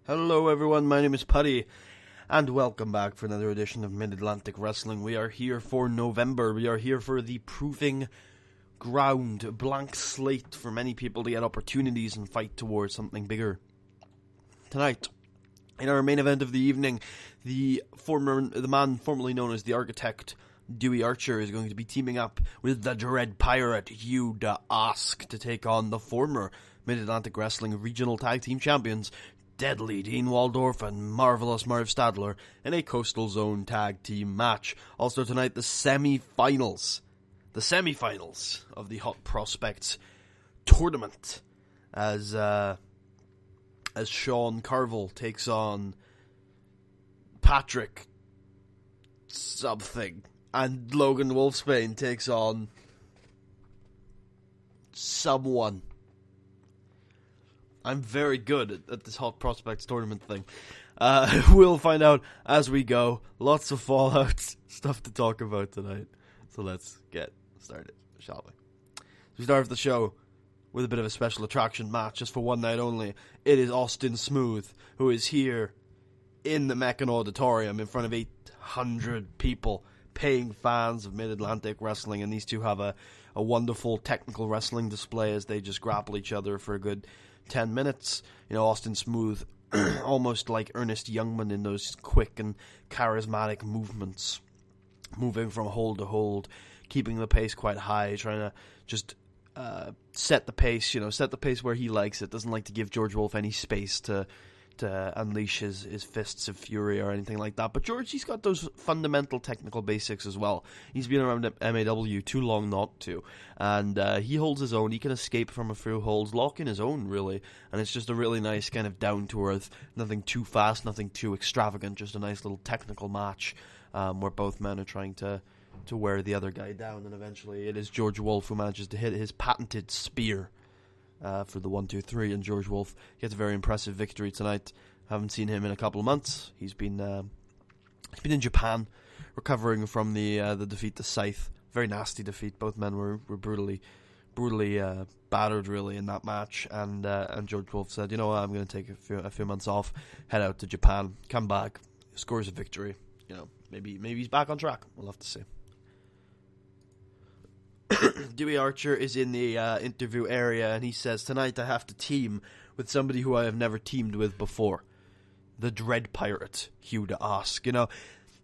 Hello everyone, my name is Putty, and welcome back for another edition of Mid-Atlantic Wrestling. We are here for November, we are here for the proving ground, blank slate for many people to get opportunities and fight towards something bigger. Tonight, in our main event of the evening, the man formerly known as the Architect, Dewie Archer, is going to be teaming up with the Dread Pirate, Hugh the Aske, to take on the former Mid-Atlantic Wrestling Regional Tag Team Champions, Deadly Dean Waldorf and Marvelous Marv Stadler, in a Coastal Zone Tag Team match. Also tonight, the semi-finals. The semi-finals of the Hot Prospects tournament, as Sean Carville takes on Patrick something, and Logan Wolfsbane takes on someone. I'm very good at this Hot Prospects tournament thing. We'll find out as we go. Lots of fallouts, stuff to talk about tonight. So let's get started, shall we? We start off the show with a bit of a special attraction match, just for one night only. It is Austin Smooth, who is here in the Meccan Auditorium in front of 800 people, paying fans of Mid-Atlantic Wrestling, and these two have a wonderful technical wrestling display as they just grapple each other for a good 10 minutes. You know, Austin Smooth, almost like Ernest Youngman in those quick and charismatic movements, moving from hold to hold, keeping the pace quite high, trying to just set the pace, set the pace where he likes it. Doesn't like to give George Wolf any space to unleash his fists of fury or anything like that. But George, he's got those fundamental technical basics as well. He's been around MAW too long not to. And he holds his own. He can escape from a few holds, lock in his own, really. And it's just a really nice kind of down-to-earth, nothing too fast, nothing too extravagant, just a nice little technical match where both men are trying to wear the other guy down. And eventually it is George Wolf who manages to hit his patented spear for the 1-2-3, and George Wolf gets a very impressive victory tonight. Haven't seen him in a couple of months. He's been in Japan, recovering from the defeat to Scythe. Very nasty defeat. Both men were brutally battered, really, in that match. And George Wolf said, "You know what? I'm going to take a few months off, head out to Japan, come back, scores a victory. Maybe he's back on track. We'll have to see." Dewie Archer is in the interview area, and he says, "Tonight I have to team with somebody who I have never teamed with before. The Dread Pirate, Hugh the Aske." I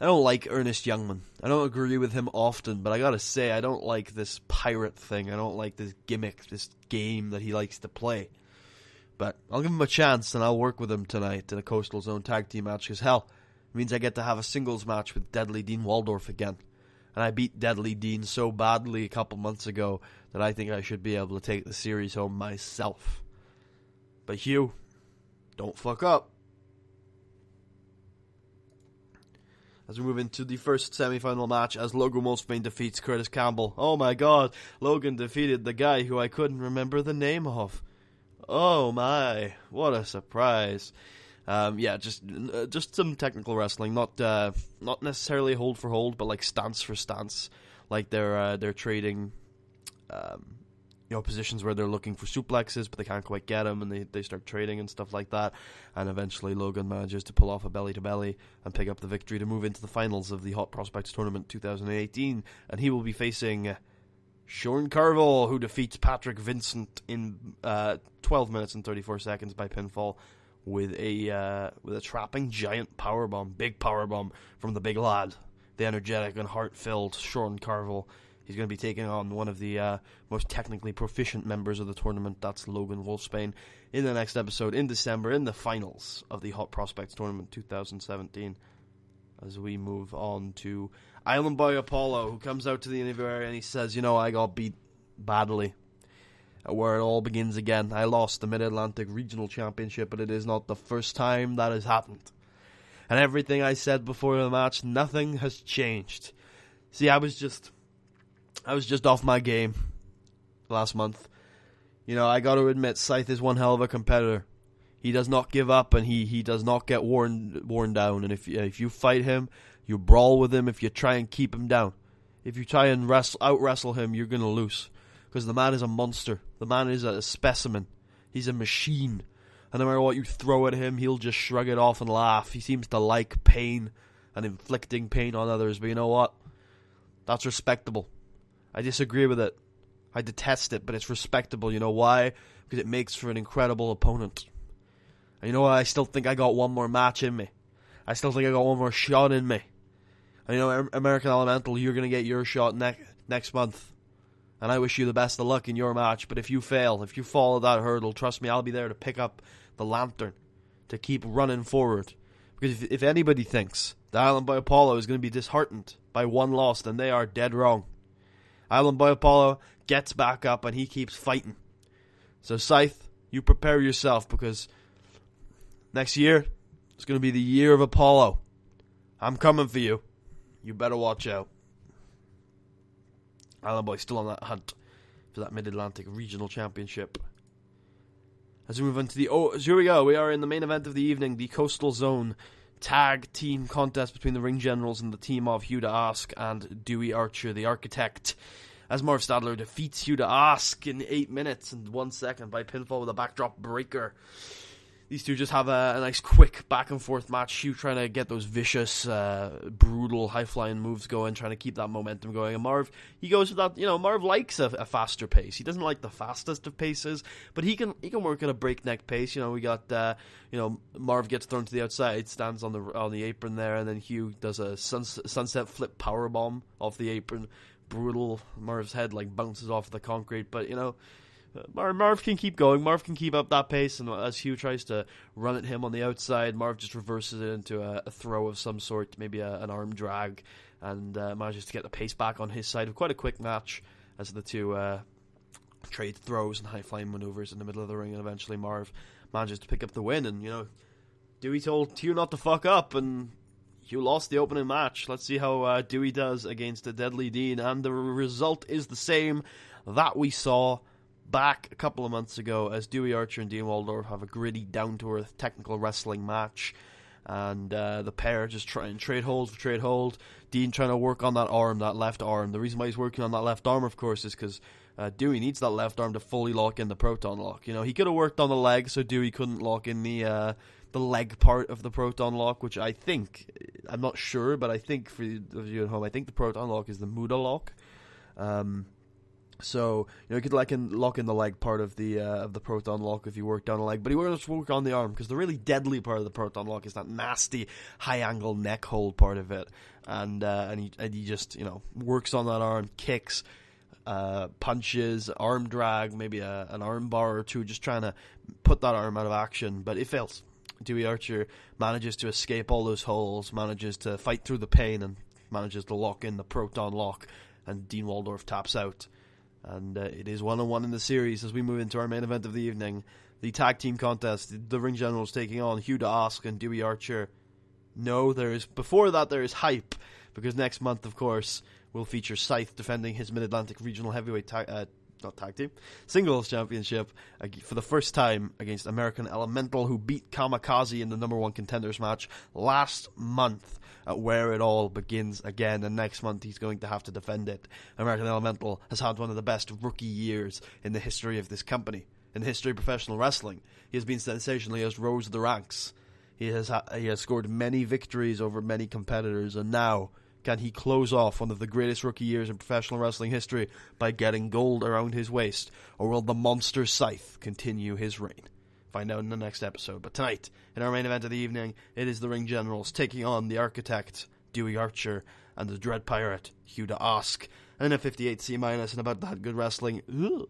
don't like Ernest Youngman. I don't agree with him often, but I gotta say, I don't like this pirate thing. I don't like this gimmick, this game that he likes to play. But I'll give him a chance, and I'll work with him tonight in a Coastal Zone tag team match, because hell, it means I get to have a singles match with Deadly Dean Waldorf again. And I beat Deadly Dean so badly a couple months ago that I think I should be able to take the series home myself. But Hugh, don't fuck up. As we move into the first semi-final match, as Logan Wolfsbane defeats Curtis Campbell. Oh my god, Logan defeated the guy who I couldn't remember the name of. Oh my, what a surprise. Just some technical wrestling, not necessarily hold for hold, but like stance for stance, like they're trading, positions where they're looking for suplexes, but they can't quite get them, and they start trading and stuff like that, and eventually Logan manages to pull off a belly to belly and pick up the victory to move into the finals of the Hot Prospects Tournament 2018, and he will be facing Sean Carville, who defeats Patrick Vincent in 12 minutes and 34 seconds by pinfall, with a trapping giant powerbomb, big powerbomb from the big lad, the energetic and heart-filled Sean Carville. He's going to be taking on one of the most technically proficient members of the tournament, that's Logan Wolfsbane, in the next episode in December, in the finals of the Hot Prospects Tournament 2017. As we move on to Island Boy Apollo, who comes out to the interview area and he says, I got beat badly. Where it all begins again. I lost the Mid-Atlantic Regional Championship, but it is not the first time that has happened. And everything I said before the match, nothing has changed. See, I was just off my game last month. I got to admit, Scythe is one hell of a competitor. He does not give up, and he does not get worn down. And if you fight him, you brawl with him. If you try and keep him down, if you try and out wrestle him, you're gonna lose. Because the man is a monster. The man is a specimen. He's a machine. And no matter what you throw at him, he'll just shrug it off and laugh. He seems to like pain and inflicting pain on others. But you know what? That's respectable. I disagree with it. I detest it, but it's respectable. You know why? Because it makes for an incredible opponent. And you know what? I still think I got one more match in me. I still think I got one more shot in me. And you know, American Elemental, you're going to get your shot next month. And I wish you the best of luck in your match. But if you fail, if you fall at that hurdle, trust me, I'll be there to pick up the lantern, to keep running forward. Because if anybody thinks that Island Boy Apollo is going to be disheartened by one loss, then they are dead wrong. Island Boy Apollo gets back up and he keeps fighting. So Scythe, you prepare yourself, because next year is going to be the year of Apollo. I'm coming for you. You better watch out. Island Boy still on that hunt for that Mid-Atlantic Regional Championship. As we move on to so here we go. We are in the main event of the evening, the Coastal Zone Tag Team Contest between the Ring Generals and the team of Hugh, Aske and Dewie Archer, the Architect. As Marv Stadler defeats Hugh Aske in 8 minutes and 1 second by pinfall with a backdrop breaker. These two just have a nice quick back and forth match. Hugh trying to get those vicious, brutal, high-flying moves going, trying to keep that momentum going. And Marv, he goes with that, Marv likes a faster pace. He doesn't like the fastest of paces, but he can work at a breakneck pace. We got, Marv gets thrown to the outside, stands on the apron there, and then Hugh does a sunset flip powerbomb off the apron. Brutal. Marv's head bounces off the concrete, but Marv can keep going. Marv can keep up that pace, and as Hugh tries to run at him on the outside, Marv just reverses it into a throw of some sort, maybe an arm drag, and manages to get the pace back on his side. Quite a quick match as the two trade throws and high-flying maneuvers in the middle of the ring, and eventually Marv manages to pick up the win. And, Dewie told Hugh not to fuck up, and Hugh lost the opening match. Let's see how Dewie does against a Deadly Dean, and the result is the same that we saw back a couple of months ago, as Dewie Archer and Dean Waldorf have a gritty, down-to-earth technical wrestling match, and the pair just try and trade hold. Dean trying to work on that left arm. The reason why he's working on that left arm, of course, is because Dewie needs that left arm to fully lock in the proton lock. He could have worked on the leg, so Dewie couldn't lock in the leg part of the proton lock, which I think, I'm not sure, but I think for you at home, I think the proton lock is the Muda lock. So you could lock in the leg part of the proton lock if you work down the leg, but he wants to work on the arm, because the really deadly part of the proton lock is that nasty high angle neck hold part of it, and he just works on that arm, kicks, punches, arm drag, maybe an arm bar or two, just trying to put that arm out of action, but it fails. Dewie Archer manages to escape all those holes, manages to fight through the pain, and manages to lock in the proton lock, and Dean Waldorf taps out. And it is 1-1 in the series as we move into our main event of the evening, the tag team contest. The Ring Generals taking on Hugh Aske and Dewie Archer. No, before that there is hype, because next month, of course, will feature Scythe defending his Mid-Atlantic Regional Heavyweight Singles Championship for the first time against American Elemental, who beat Kamikaze in the number 1 contenders match last month at Where It All Begins Again, and next month he's going to have to defend it. American Elemental has had one of the best rookie years in the history of this company, in the history of professional wrestling. He has been sensational. He has rose the ranks. He has scored many victories over many competitors, and now can he close off one of the greatest rookie years in professional wrestling history by getting gold around his waist, or will the monster Scythe continue his reign? Find out in the next episode. But tonight, in our main event of the evening, it is the Ring Generals taking on the Architect, Dewie Archer, and the Dread Pirate, Hugh Aske. And a 58 C-, and about that good wrestling, and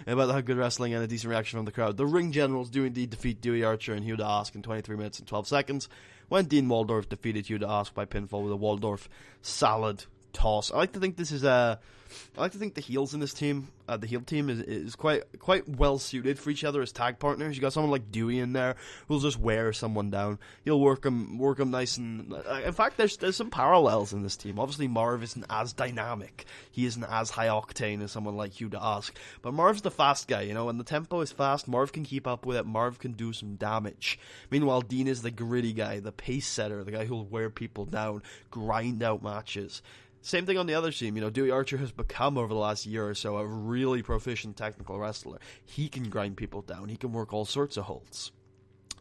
a decent reaction from the crowd. The Ring Generals do indeed defeat Dewie Archer and Hugh Aske in 23 minutes and 12 seconds, when Dean Waldorf defeated Hugh Aske by pinfall with a Waldorf salad toss. I like to think the heels in this team, the heel team is quite well suited for each other as tag partners. You got someone like Dewie in there who'll just wear someone down. He'll work them nice, and in fact, there's some parallels in this team. Obviously, Marv isn't as dynamic. He isn't as high octane as someone like Hugh Aske, but Marv's the fast guy. When the tempo is fast, Marv can keep up with it. Marv can do some damage. Meanwhile, Dean is the gritty guy, the pace setter, the guy who'll wear people down, grind out matches. Same thing on the other team. Dewie Archer has become, over the last year or so, a really proficient technical wrestler. He can grind people down. He can work all sorts of holds.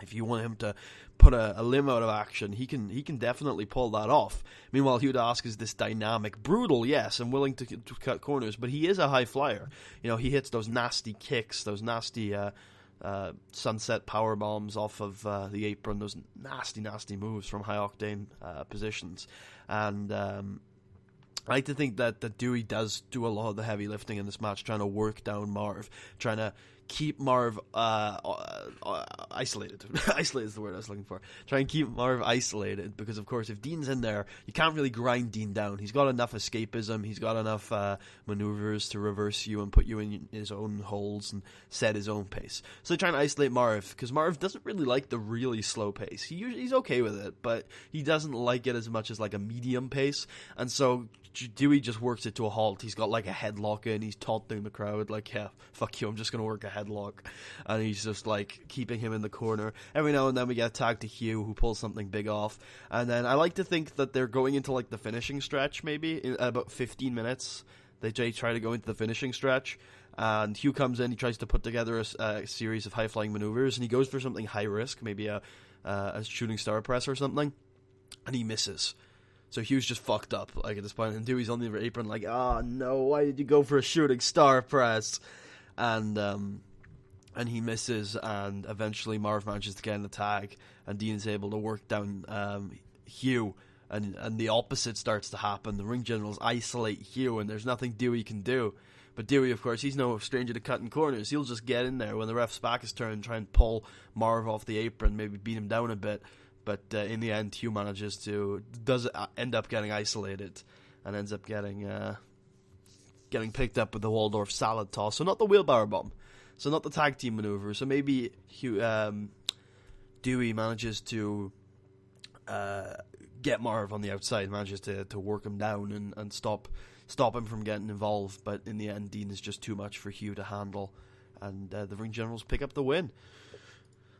If you want him to put a limb out of action, he can definitely pull that off. Meanwhile, Hugh Aske is this dynamic, brutal, yes, and willing to cut corners, but he is a high flyer. He hits those nasty kicks, those nasty sunset power bombs off of the apron, those nasty moves from high octane positions, and I like to think that Dewie does do a lot of the heavy lifting in this match, trying to work down Marv, trying to keep Marv isolated. Isolated is the word I was looking for. Try and keep Marv isolated, because of course if Dean's in there, you can't really grind Dean down. He's got enough escapism, he's got enough maneuvers to reverse you and put you in his own holes and set his own pace. So they're trying to isolate Marv, because Marv doesn't really like the really slow pace. He's okay with it, but he doesn't like it as much as like a medium pace, and so Dewie just works it to a halt. He's got like a headlock in, he's taunting the crowd like, yeah, fuck you, I'm just going to work a headlock. And he's just like keeping him in the corner. Every now and then we get a tag to Hugh, who pulls something big off. And then I like to think that they're going into like the finishing stretch, maybe, in about 15 minutes. They try to go into the finishing stretch. And Hugh comes in, he tries to put together a series of high-flying maneuvers, and he goes for something high-risk, maybe a shooting star press or something, and he misses. So Hugh's just fucked up, like, at this point, and Dewey's on the apron like, oh no, why did you go for a shooting star press? And he misses, and eventually Marv manages to get in the tag, and Dean's able to work down Hugh, and the opposite starts to happen. The ring generals isolate Hugh, and there's nothing Dewey can do. But Dewie, of course, he's no stranger to cutting corners. He'll just get in there when the ref's back is turned, try and pull Marv off the apron, maybe beat him down a bit. But in the end, Hugh does end up getting isolated, and ends up getting picked up with the Waldorf salad toss. So not the wheelbarrow bomb, so not the tag team maneuver. So maybe Dewie manages to get Marv on the outside, manages to work him down and stop him from getting involved. But in the end, Dean is just too much for Hugh to handle, and the ring generals pick up the win.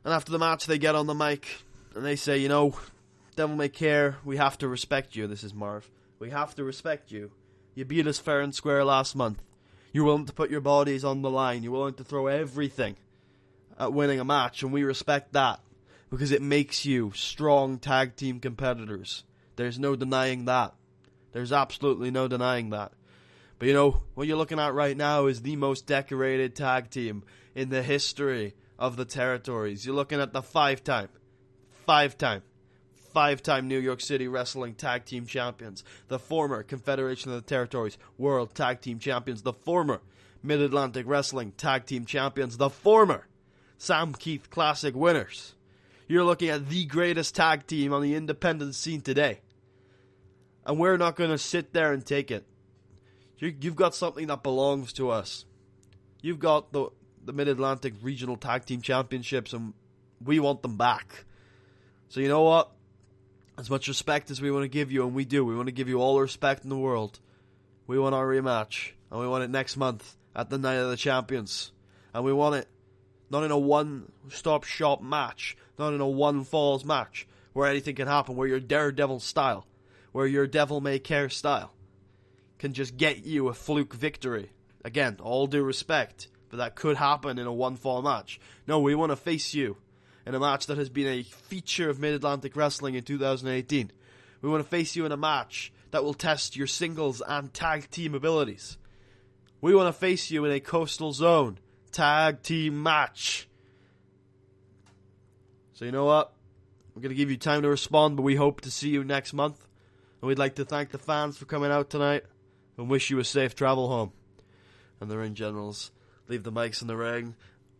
And after the match, they get on the mic. And they say, Devil May Care, we have to respect you. This is Marv. We have to respect you. You beat us fair and square last month. You're willing to put your bodies on the line. You're willing to throw everything at winning a match. And we respect that, because it makes you strong tag team competitors. There's no denying that. There's absolutely no denying that. But what you're looking at right now is the most decorated tag team in the history of the territories. You're looking at the five-time New York City Wrestling Tag Team Champions, the former Confederation of the Territories World Tag Team Champions, the former Mid-Atlantic Wrestling Tag Team Champions, the former Sam Keith Classic winners. You're looking at the greatest tag team on the independent scene today. And we're not going to sit there and take it. You've got something that belongs to us. You've got the Mid-Atlantic Regional Tag Team Championships, and we want them back. So you know what? As much respect as we want to give you, and we do, we want to give you all the respect in the world. We want our rematch, and we want it next month at the Night of the Champions. And we want it not in a one-stop-shop match, not in a one-falls match, where anything can happen, where your Daredevil style, where your Devil May Care style can just get you a fluke victory. Again, all due respect, but that could happen in a one-fall match. No, we want to face you in a match that has been a feature of Mid-Atlantic Wrestling in 2018. We want to face you in a match that will test your singles and tag team abilities. We want to face you in a Coastal Zone tag team match. So you know what? We're going to give you time to respond, but we hope to see you next month. And we'd like to thank the fans for coming out tonight and wish you a safe travel home. And the ring generals leave the mics in the ring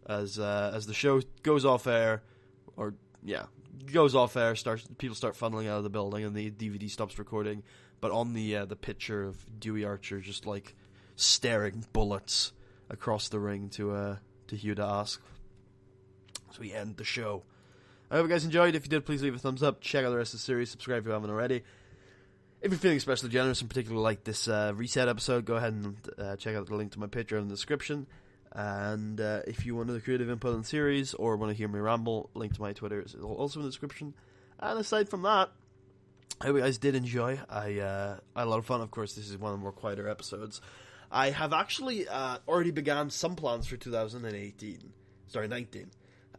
as the show goes off air. People start funneling out of the building, and the DVD stops recording. But on the picture of Dewey Archer just like staring bullets across the ring to Hugh Aske. So we end the show. I hope you guys enjoyed. If you did, please leave a thumbs up. Check out the rest of the series. Subscribe if you haven't already. If you're feeling especially generous and particularly like this reset episode, go ahead and check out the link to my Patreon in the description. And if you want the creative input on the series or want to hear me ramble, link to my Twitter is also in the description. And aside from that, I hope you guys did enjoy. I had a lot of fun. Of course, this is one of the more quieter episodes. I have actually already began some plans for 19.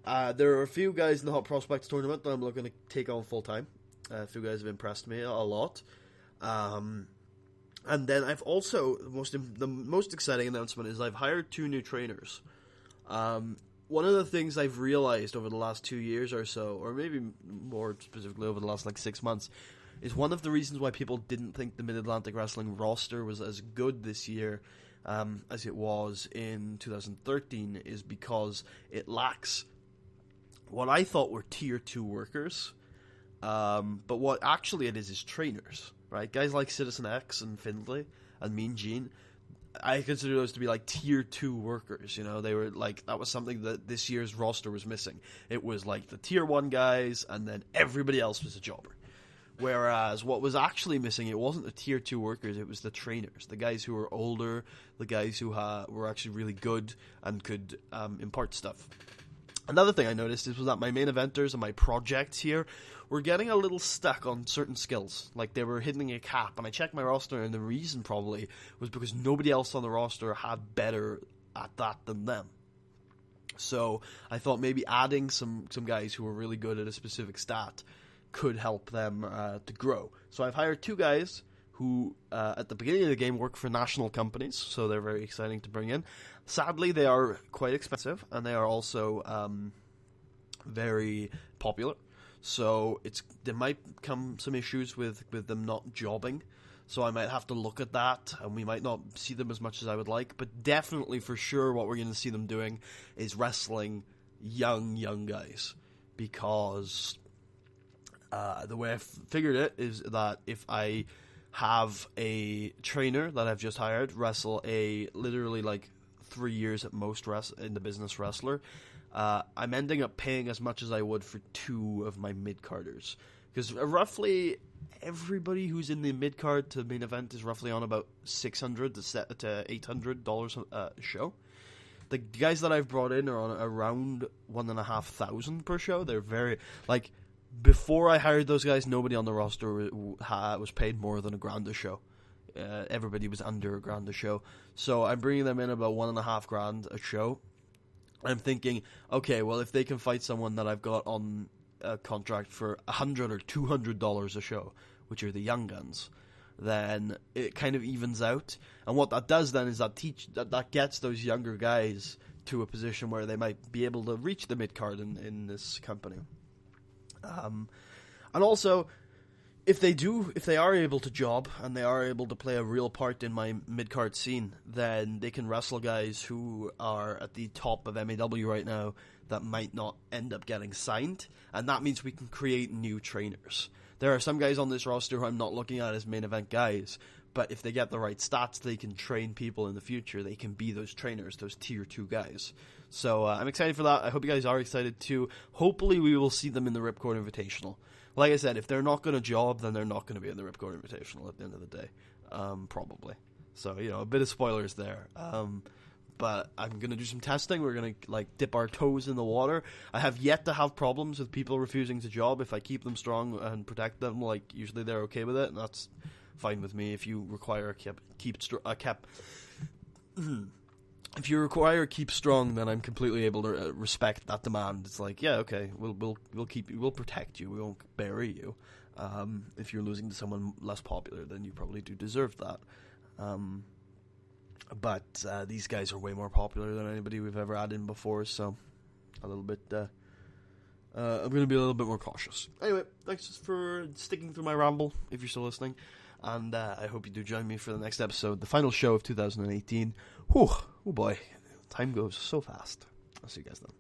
There are a few guys in the Hot Prospects tournament that I'm looking to take on full time. A few guys have impressed me a lot. And then I've also, the most exciting announcement is I've hired 2 new trainers. One of the things I've realized over the last 2 years or so, or maybe more specifically over the last 6 months, is one of the reasons why people didn't think the Mid-Atlantic Wrestling roster was as good this year as it was in 2013 is because it lacks what I thought were Tier 2 workers, but what actually it is trainers, right? Guys like Citizen X and Findlay and Mean Gene, I consider those to be Tier 2 workers, they were that was something that this year's roster was missing. It was the Tier 1 guys, and then everybody else was a jobber. Whereas what was actually missing, it wasn't the Tier 2 workers, it was the trainers. The guys who were older, the guys who were actually really good and could impart stuff. Another thing I noticed was that my main eventers and my projects here were getting a little stuck on certain skills. They were hitting a cap, and I checked my roster, and the reason probably was because nobody else on the roster had better at that than them. So I thought maybe adding some guys who were really good at a specific stat could help them to grow. So I've hired 2 guys who, at the beginning of the game, work for national companies, so they're very exciting to bring in. Sadly, they are quite expensive, and they are also very popular. So there might come some issues with them not jobbing. So I might have to look at that, and we might not see them as much as I would like. But definitely, for sure, what we're going to see them doing is wrestling young guys. Because the way I figured it is that if I have a trainer that I've just hired wrestle a literally 3 years at most in the business wrestler, I'm ending up paying as much as I would for 2 of my mid-carders. Because roughly everybody who's in the mid-card to main event is roughly on about $600 to $800 a show. The guys that I've brought in are on around $1,500 per show. They're very, before I hired those guys, nobody on the roster was paid more than $1,000 a show. Everybody was under $1,000 a show. So I'm bringing them in about $1,500 a show. I'm thinking, okay, well, if they can fight someone that I've got on a contract for $100 or $200 a show, which are the young guns, then it kind of evens out. And what that does then is that gets those younger guys to a position where they might be able to reach the mid-card in this company. And also, if they are able to job and they are able to play a real part in my mid-card scene, then they can wrestle guys who are at the top of MAW right now that might not end up getting signed, and that means we can create new trainers. There are some guys on this roster who I'm not looking at as main event guys, but if they get the right stats, they can train people in the future. They can be those trainers, those Tier 2 guys. So I'm excited for that. I hope you guys are excited too. Hopefully we will see them in the Ripcord Invitational. Like I said, if they're not going to job, then they're not going to be in the Ripcord Invitational at the end of the day. Probably. So, a bit of spoilers there. But I'm going to do some testing. We're going to, dip our toes in the water. I have yet to have problems with people refusing to job. If I keep them strong and protect them, usually they're okay with it, and that's fine with me. If you require a cap... If you require keep strong, then I'm completely able to respect that demand. It's yeah, okay, we'll keep you, we'll protect you, we won't bury you. If you're losing to someone less popular, then you probably do deserve that. But these guys are way more popular than anybody we've ever had in before, so a little bit. I'm going to be a little bit more cautious. Anyway, thanks for sticking through my ramble. If you're still listening. And I hope you do join me for the next episode, the final show of 2018. Whew, oh boy, time goes so fast. I'll see you guys then.